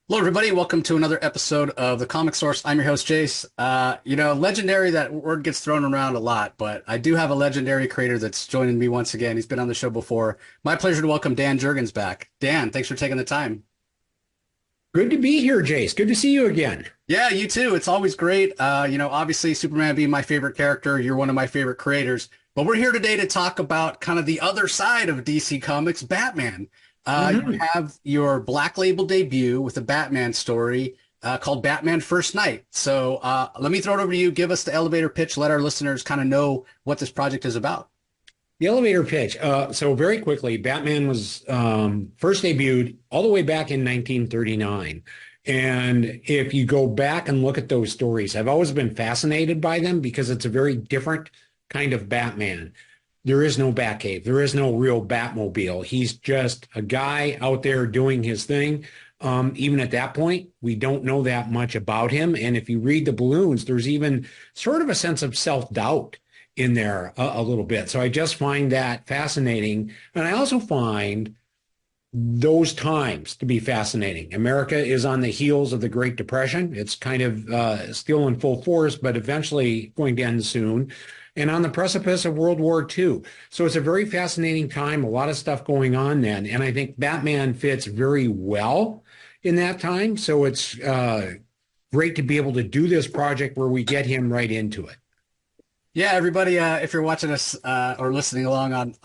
Hello, everybody. Welcome to another episode of The Comic Source. I'm your host, Jace. Legendary, that word gets thrown around a lot, but I do have a legendary creator that's joining me once again. He's been on the show before. My pleasure to welcome Dan Jurgens back. Dan, thanks for taking the time. Good to be here, Jace. Good to see you again. Yeah, you too. It's always great. Obviously, Superman being my favorite character, you're one of my favorite creators. But we're here today to talk about kind of the other side of DC Comics, Batman. You have your Black Label debut with a Batman story called Batman First Night. So let me throw it over to you. Give us the elevator pitch. Let our listeners kind of know what this project is about. The elevator pitch. So very quickly, Batman was first debuted all the way back in 1939. And if you go back and look at those stories, I've always been fascinated by them because it's a very different kind of Batman. There is no Batcave. There is no real Batmobile. He's just a guy out there doing his thing. Even at that point, we don't know that much about him. And if you read the balloons, there's even sort of a sense of self-doubt in there a little bit. So I just find that fascinating. And I also find those times to be fascinating. America is on the heels of the Great Depression. It's kind of still in full force, but eventually going to end soon. And on the precipice of World War II. So it's a very fascinating time, a lot of stuff going on then. And I think Batman fits very well in that time. So it's great to be able to do this project where we get him right into it. Yeah, everybody, if you're watching us or listening along on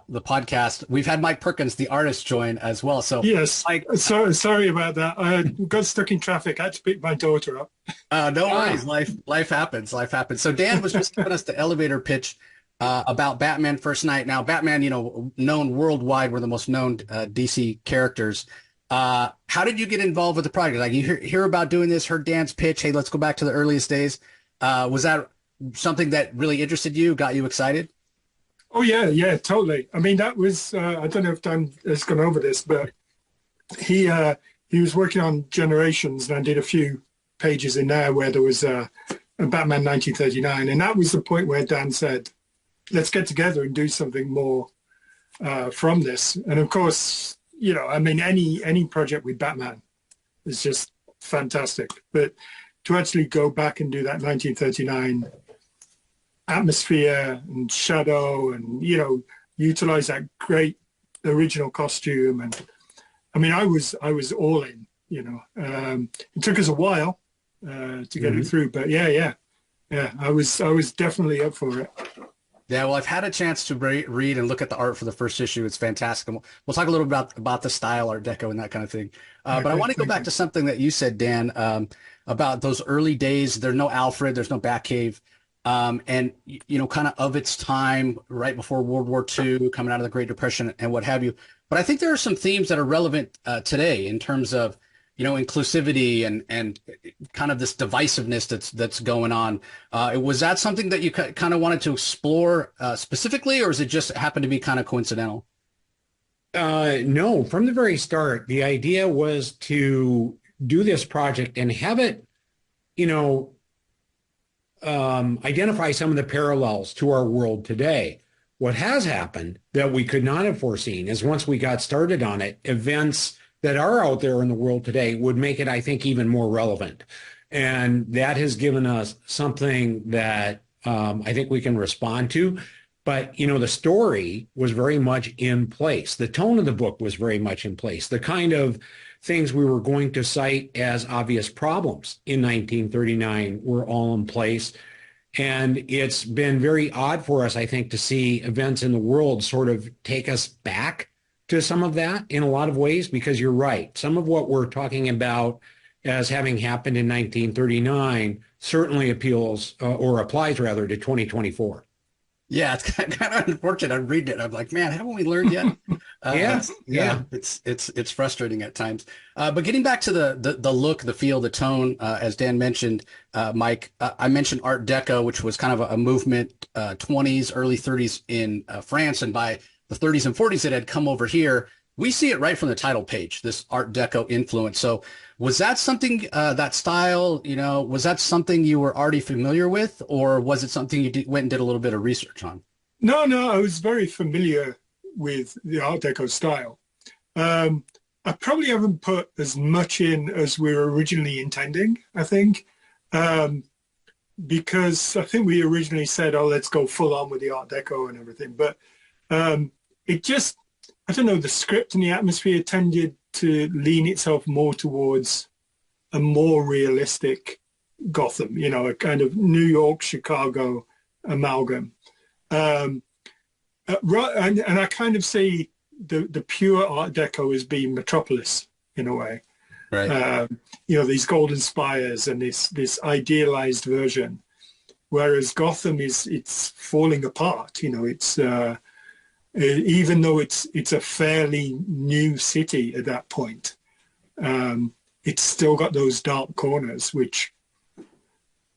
the podcast, we've had Mike Perkins, the artist, join as well. So, yes, Mike, sorry about that. I got stuck in traffic. I had to pick my daughter up. no worries. Life happens. Life happens. So Dan was just giving us the elevator pitch about Batman First Night. Now, Batman, known worldwide, we're the most known DC characters. How did you get involved with the project? Like you hear about doing this, heard Dan's pitch. Hey, let's go back to the earliest days. Was that something that really interested you, got you excited? Oh, yeah, totally. I mean, that was, I don't know if Dan has gone over this, but he was working on Generations, and I did a few pages in there where there was a Batman 1939. And that was the point where Dan said, let's get together and do something more from this. And of course, any project with Batman is just fantastic. But to actually go back and do that 1939 atmosphere and shadow and, utilize that great original costume. And I mean, I was all in, it took us a while to get it through, but yeah. I was definitely up for it. Yeah, well, I've had a chance to read and look at the art for the first issue. It's fantastic. And we'll talk a little about the style, Art Deco, and that kind of thing. But I want to go back to something that you said, Dan, about those early days. There's no Alfred, there's no Batcave, and kind of its time, right before World War II, coming out of the Great Depression and what have you. But I think there are some themes that are relevant today in terms of inclusivity and kind of this divisiveness that's going on. Was that something that you kind of wanted to explore specifically, or is it just happened to be kind of coincidental? No, from the very start, the idea was to do this project and have it, identify some of the parallels to our world today. What has happened that we could not have foreseen is once we got started on it, events that are out there in the world today would make it, I think, even more relevant. And that has given us something that I think we can respond to. But, the story was very much in place. The tone of the book was very much in place. The kind of things we were going to cite as obvious problems in 1939 were all in place. And it's been very odd for us, I think, to see events in the world sort of take us back to some of that in a lot of ways, because you're right. Some of what we're talking about as having happened in 1939 certainly appeals or applies rather to 2024. Yeah, it's kind of unfortunate. I'm reading it. I'm like, man, haven't we learned yet? Yeah. It's frustrating at times. But getting back to the look, the feel, the tone, as Dan mentioned, Mike, I mentioned Art Deco, which was kind of a movement, 20s, early 30s in France, and by the 30s and 40s it had come over here. We see it right from the title page, this Art Deco influence. So was that something, that style, was that something you were already familiar with, or was it something you went and did a little bit of research on? No, I was very familiar with the Art Deco style. I probably haven't put as much in as we were originally intending, I think. Um, because I think we originally said, oh, let's go full on with the Art Deco and everything. But um, it just, I don't know, the script and the atmosphere tended to lean itself more towards a more realistic Gotham, you know, a kind of New York, Chicago amalgam. Um, and I kind of see the pure Art Deco as being Metropolis in a way. Right. You know, these golden spires and this idealized version, whereas Gotham it's falling apart. You know, it's even though it's a fairly new city at that point, it's still got those dark corners, which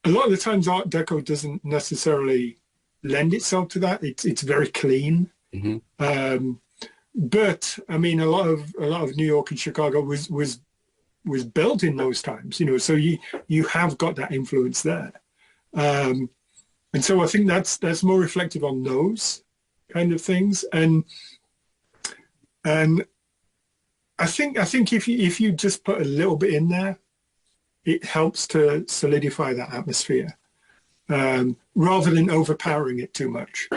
a lot of the times Art Deco doesn't necessarily lend itself to that. It's very clean. Mm-hmm. But I mean, a lot of New York and Chicago was built in those times, you know, so you have got that influence there. And so I think that's more reflective on those kind of things. And I think if you just put a little bit in there, it helps to solidify that atmosphere, rather than overpowering it too much.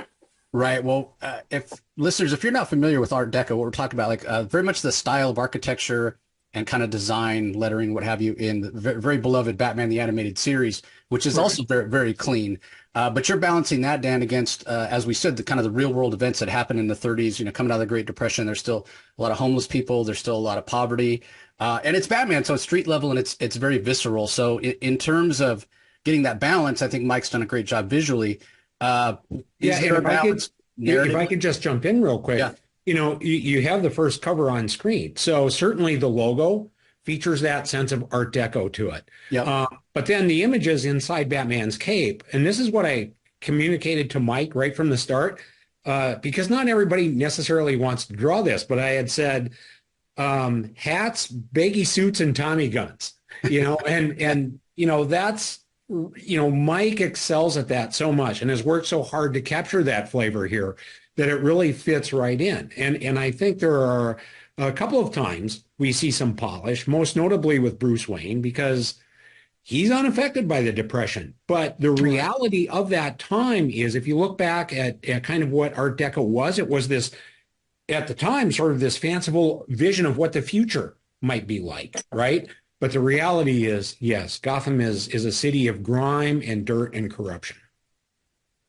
Right. Well, if listeners, if you're not familiar with Art Deco, what we're talking about, like very much the style of architecture and kind of design, lettering, what have you, in the very, very beloved Batman the Animated Series, which is also very, very clean. But you're balancing that, Dan, against, as we said, the kind of the real world events that happened in the 30s, you know, coming out of the Great Depression. There's still a lot of homeless people. There's still a lot of poverty. And it's Batman, so it's street level and it's very visceral. So in terms of getting that balance, I think Mike's done a great job visually. If I could just jump in real quick. Yeah. You know, you have the first cover on screen. So certainly the logo features that sense of Art Deco to it. Yep. But then the images inside Batman's cape, and this is what I communicated to Mike right from the start, because not everybody necessarily wants to draw this, but I had said hats, baggy suits, and Tommy guns, you know, and you know, that's, you know, Mike excels at that so much and has worked so hard to capture that flavor here that it really fits right in. And I think there are a couple of times we see some polish, most notably with Bruce Wayne, because he's unaffected by the Depression. But the reality of that time is, if you look back at kind of what Art Deco was, it was this, at the time, sort of this fanciful vision of what the future might be like, right? But the reality is, yes, Gotham is a city of grime and dirt and corruption.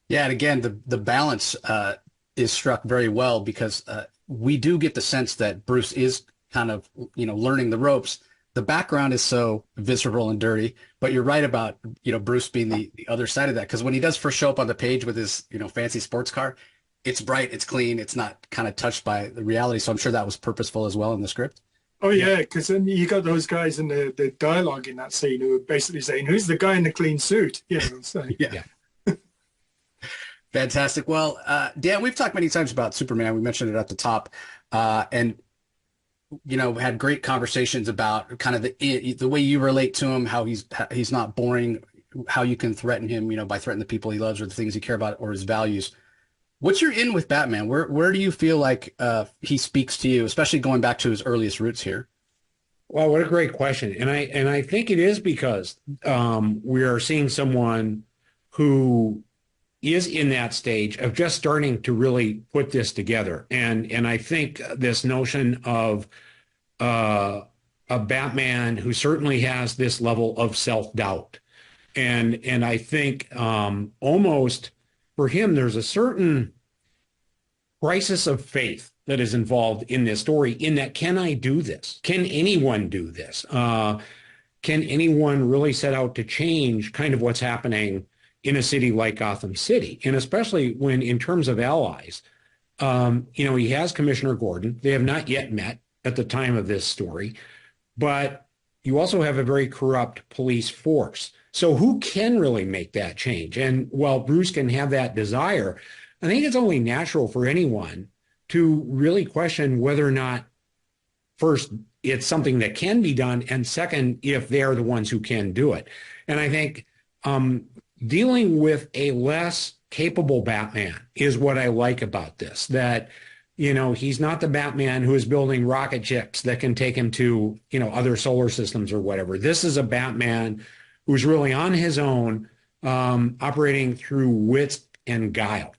Yeah, and again, the balance is struck very well because we do get the sense that Bruce is kind of, you know, learning the ropes. The background is so visceral and dirty, but you're right about, you know, Bruce being the other side of that. Because when he does first show up on the page with his, you know, fancy sports car, it's bright, it's clean, it's not kind of touched by the reality. So I'm sure that was purposeful as well in the script. Oh yeah, because then you got those guys in the dialogue in that scene who are basically saying, "Who's the guy in the clean suit?" You know, so. Yeah. Fantastic. Well, Dan, we've talked many times about Superman. We mentioned it at the top, and you know, had great conversations about kind of the way you relate to him, how he's not boring, how you can threaten him, you know, by threatening the people he loves or the things he cares about or his values. What's your in with Batman? Where do you feel like he speaks to you, especially going back to his earliest roots here? Well, what a great question. And I think it is because we are seeing someone who is in that stage of just starting to really put this together. And I think this notion of a Batman who certainly has this level of self-doubt. And I think almost for him, there's a certain crisis of faith that is involved in this story, in that, can I do this? Can anyone do this? Can anyone really set out to change kind of what's happening in a city like Gotham City? And especially when, in terms of allies, you know, he has Commissioner Gordon. They have not yet met at the time of this story, but you also have a very corrupt police force. So who can really make that change? And while Bruce can have that desire, I think it's only natural for anyone to really question whether or not, first, it's something that can be done, and second, if they're the ones who can do it. And I think dealing with a less capable Batman is what I like about this, that He's not the Batman who is building rocket ships that can take him to, other solar systems or whatever. This is a Batman who's really on his own, operating through wit and guile.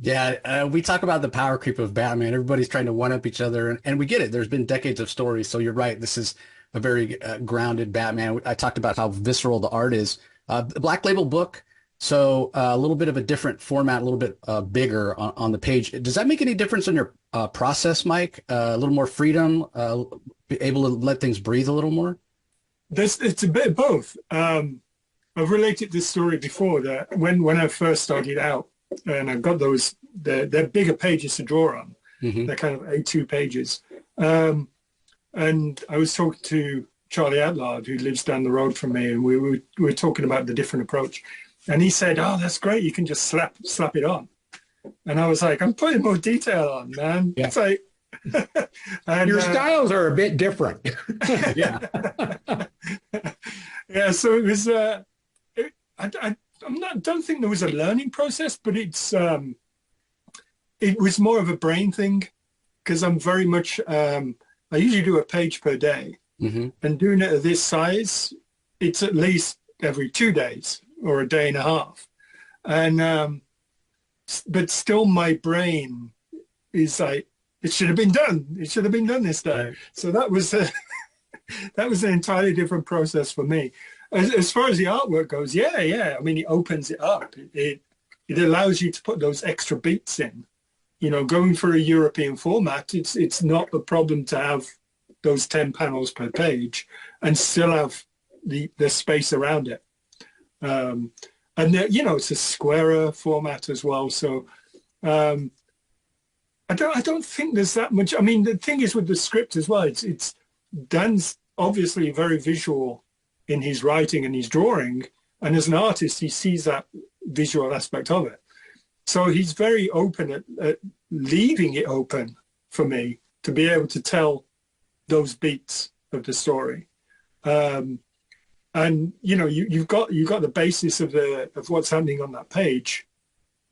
Yeah, we talk about the power creep of Batman. Everybody's trying to one-up each other, and we get it. There's been decades of stories, so you're right. This is a very grounded Batman. I talked about how visceral the art is. The Black Label book, so a little bit of a different format, a little bit bigger on the page. Does that make any difference in your process, Mike? A little more freedom, be able to let things breathe a little more? It's a bit of both. I've related this story before that when I first started out, and I've got they're bigger pages to draw on. Mm-hmm. They're kind of A2 pages. And I was talking to Charlie Atlard, who lives down the road from me, and we were talking about the different approach. And he said, "Oh, that's great. You can just slap it on." And I was like, "I'm putting more detail on, man." Yeah. It's like, and your styles are a bit different. Yeah. Yeah. So it was. Don't think there was a learning process, but it was more of a brain thing, because I'm very much. I usually do a page per day, Mm-hmm. and doing it at this size, it's at least every 2 days or a day and a half, and but still my brain is like, it should have been done. It should have been done this day. Right. So that was that was an entirely different process for me. As far as the artwork goes, yeah. I mean, it opens it up. It allows you to put those extra beats in. Going for a European format, it's not a problem to have those 10 panels per page and still have the space around it. And it's a squarer format as well. So I don't think there's that much. I mean, the thing is with the script as well, it's Dan's obviously very visual in his writing and his drawing, and as an artist, he sees that visual aspect of it. So he's very open at leaving it open for me to be able to tell those beats of the story. And you've got the basis of what's happening on that page,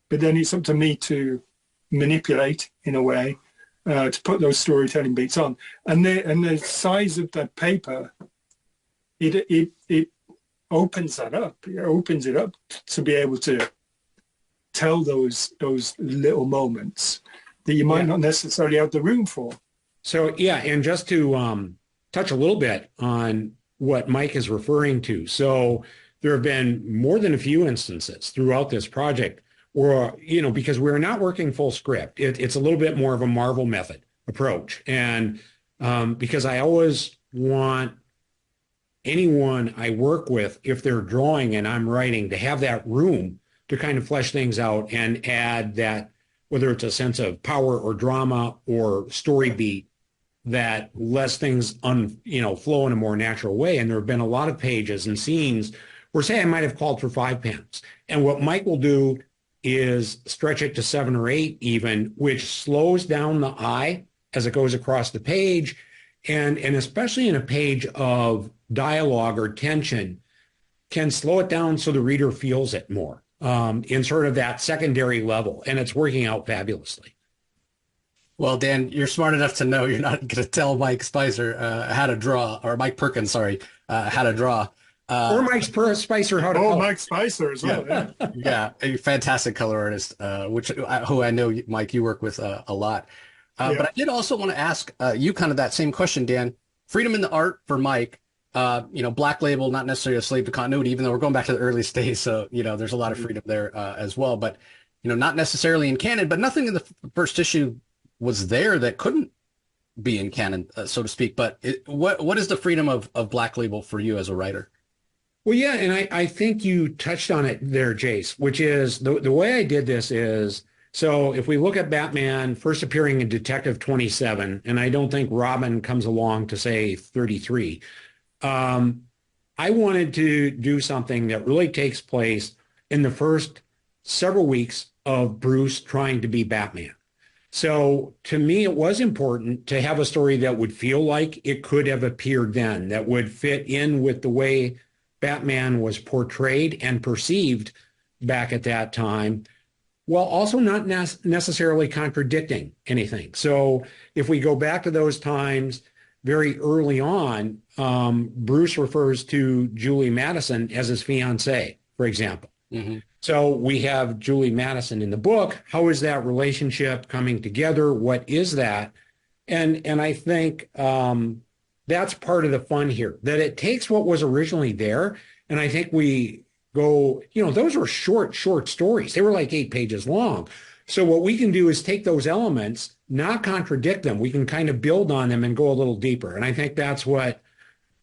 but then it's up to me to manipulate in a way to put those storytelling beats on. And the size of the paper, it opens that up. It opens it up to be able to tell those little moments that you might not necessarily have the room for. So and just to touch a little bit on what Mike is referring to. So there have been more than a few instances throughout this project where, because we're not working full script, it's a little bit more of a Marvel method approach. And because I always want anyone I work with, if they're drawing and I'm writing, to have that room to kind of flesh things out and add that, whether it's a sense of power or drama or story beat, that lets things flow in a more natural way. And there have been a lot of pages and scenes where, say, I might have called for 5 panels. And what Mike will do is stretch it to 7 or 8 even, which slows down the eye as it goes across the page. And especially in a page of dialogue or tension, can slow it down so the reader feels it more in sort of that secondary level. And it's working out fabulously. Well, Dan, you're smart enough to know you're not going to tell Mike Spicer how to draw, or Mike Perkins, sorry, how to draw. Or Mike Spicer how to color. Mike Spicer as well. Yeah, yeah, a fantastic color artist, who I know, Mike, you work with a lot. But I did also want to ask you kind of that same question, Dan. Freedom in the art for Mike. Black Label, not necessarily a slave to continuity, even though we're going back to the early days. So, there's a lot of freedom there as well. But, not necessarily in canon, but nothing in the first issue was there that couldn't be in canon, so to speak. But what is the freedom of Black Label for you as a writer? Well, yeah, and I think you touched on it there, Jace, which is the way I did this is, so if we look at Batman first appearing in Detective 27, and I don't think Robin comes along to say 33, I wanted to do something that really takes place in the first several weeks of Bruce trying to be Batman. So to me, it was important to have a story that would feel like it could have appeared then, that would fit in with the way Batman was portrayed and perceived back at that time, while also not necessarily contradicting anything. So if we go back to those times very early on, Bruce refers to Julie Madison as his fiancée, for example. Mm-hmm. So we have Julie Madison in the book. How is that relationship coming together? What is that? And I think that's part of the fun here, that it takes what was originally there. And I think we go, those were short stories. They were like 8 pages long. So what we can do is take those elements, not contradict them. We can kind of build on them and go a little deeper. And I think that's what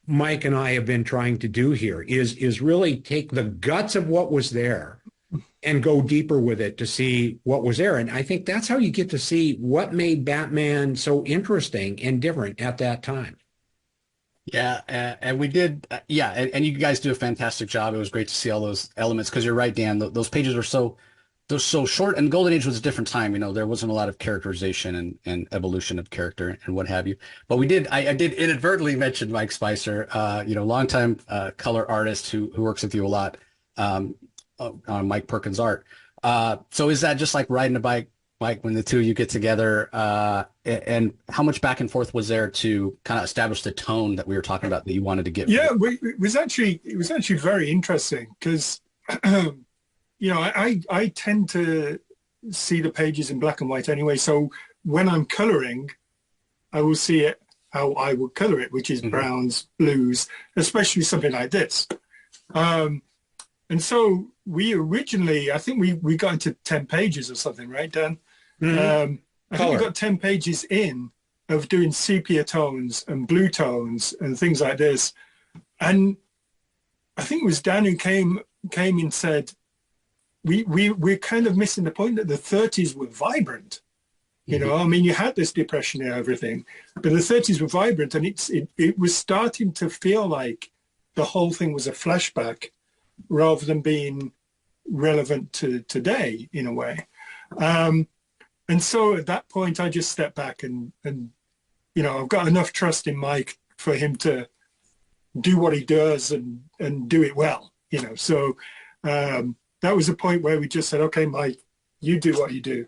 Mike and I have been trying to do here is really take the guts of what was there and go deeper with it to see what was there. And I think that's how you get to see what made Batman so interesting and different at that time. Yeah, and we did, and you guys do a fantastic job. It was great to see all those elements because you're right, Dan. Those pages were so short, and Golden Age was a different time. There wasn't a lot of characterization and evolution of character and what have you. But I did inadvertently mention Mike Spicer, longtime color artist who works with you a lot on Mike Perkins art. So is that just like riding a bike, Mike, when the two of you get together? And how much back and forth was there to kind of establish the tone that we were talking about that you wanted to get? Yeah, it was actually very interesting because, I tend to see the pages in black and white anyway. So when I'm coloring, I will see it how I would color it, which is browns, blues, especially something like this. And so we originally, I think we got into 10 pages or something, right, Dan? Mm-hmm. I think we got 10 pages in of doing sepia tones and blue tones and things like this. And I think it was Dan who came and said, we're kind of missing the point that the 30s were vibrant. I mean, you had this depression and everything, but the 30s were vibrant, and it was starting to feel like the whole thing was a flashback rather than being relevant to today in a way. And so at that point, I just stepped back and I've got enough trust in Mike for him to do what he does and do it well, So that was a point where we just said, okay, Mike, you do what you do,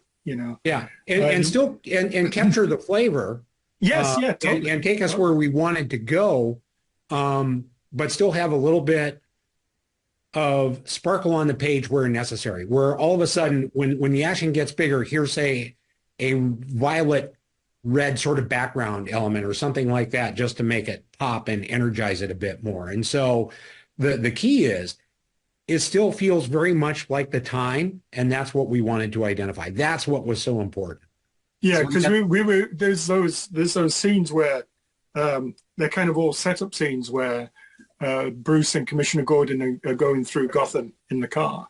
Yeah, and still and capture the flavor. Yes, totally. And take us where we wanted to go, but still have a little bit of sparkle on the page where necessary, where all of a sudden when the action gets bigger, here's a violet red sort of background element or something like that, just to make it pop and energize it a bit more. And so the key is it still feels very much like the time, and that's what we wanted to identify. That's what was so important. Yeah, because we were there's those scenes where they're kind of all setup scenes where Bruce and Commissioner Gordon are going through Gotham in the car,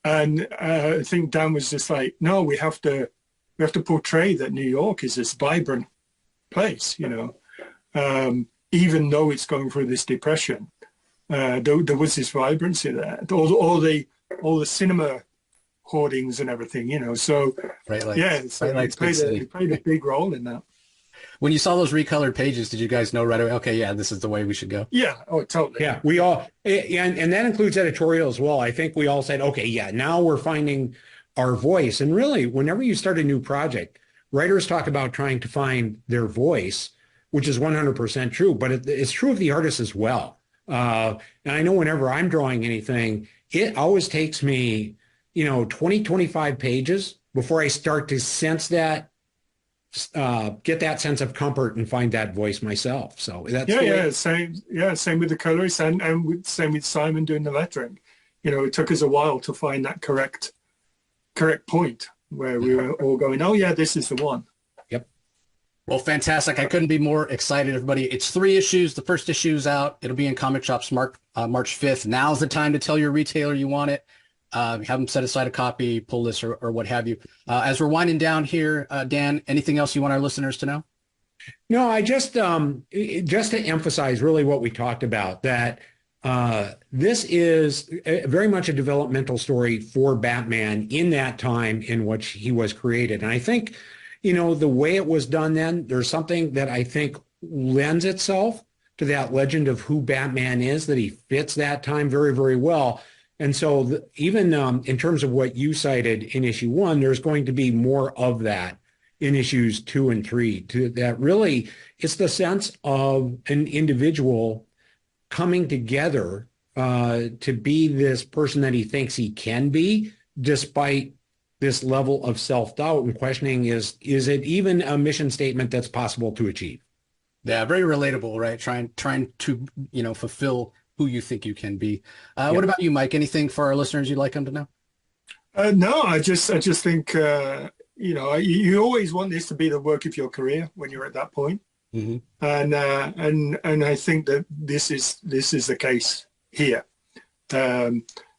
and I think Dan was just like, no, we have to portray that New York is this vibrant place, even though it's going through this depression. There was this vibrancy there. All the cinema hoardings and everything, So it played a big role in that. When you saw those recolored pages, did you guys know right away, okay, yeah, this is the way we should go? Yeah, totally. Yeah, we all, and that includes editorial as well. I think we all said, okay, yeah, now we're finding our voice. And really, whenever you start a new project, writers talk about trying to find their voice, which is 100% true, but it's true of the artist as well. And I know whenever I'm drawing anything, it always takes me, 20, 25 pages before I start to sense that, get that sense of comfort and find that voice myself. So that's same with the colorist and same with Simon doing the lettering. It took us a while to find that correct point where we were all going, oh yeah, this is the one. Yep. Well, fantastic. I couldn't be more excited, everybody. It's 3 issues. The first issue's out. It'll be in comic shops March 5th. Now's the time to tell your retailer you want it. Have them set aside a copy, pull this or what have you. As we're winding down here, Dan, anything else you want our listeners to know? No, I just to emphasize really what we talked about, that this is very much a developmental story for Batman in that time in which he was created. And I think, the way it was done then, there's something that I think lends itself to that legend of who Batman is, that he fits that time very, very well. And so even in terms of what you cited in issue 1, there's going to be more of that in issues 2 and 3. That really, it's the sense of an individual coming together to be this person that he thinks he can be, despite this level of self-doubt and questioning, is it even a mission statement that's possible to achieve? Yeah, very relatable, right? Trying to, fulfill who you think you can be. What about you, Mike? Anything for our listeners you'd like them to know? No, I just think you always want this to be the work of your career when you're at that point, Mm-hmm. and I think that this is the case here.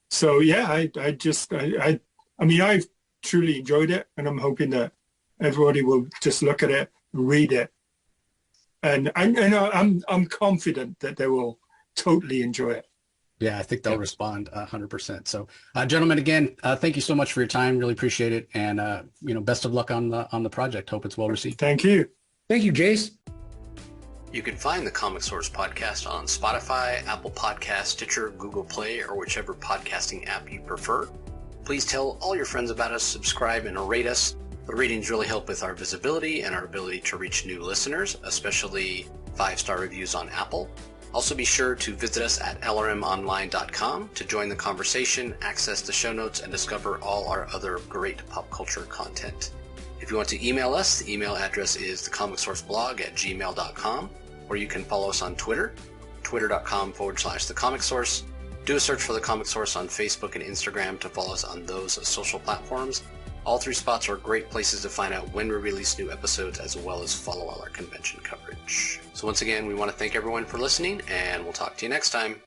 So yeah, I mean, I've truly enjoyed it, and I'm hoping that everybody will just look at it, read it, and I'm confident that they will totally enjoy it. Yeah, I think they'll respond 100%. So, gentlemen, again, thank you so much for your time. Really appreciate it, and best of luck on the project. Hope it's well received. Thank you. Thank you, Jace. You can find the Comic Source podcast on Spotify, Apple Podcasts, Stitcher, Google Play, or whichever podcasting app you prefer. Please tell all your friends about us, subscribe, and rate us. The ratings really help with our visibility and our ability to reach new listeners, especially 5-star reviews on Apple. Also be sure to visit us at lrmonline.com to join the conversation, access the show notes, and discover all our other great pop culture content. If you want to email us, the email address is thecomicsourceblog@gmail.com, or you can follow us on Twitter, twitter.com/thecomicsource. Do a search for The Comic Source on Facebook and Instagram to follow us on those social platforms. All 3 spots are great places to find out when we release new episodes, as well as follow all our convention coverage. So once again, we want to thank everyone for listening, and we'll talk to you next time.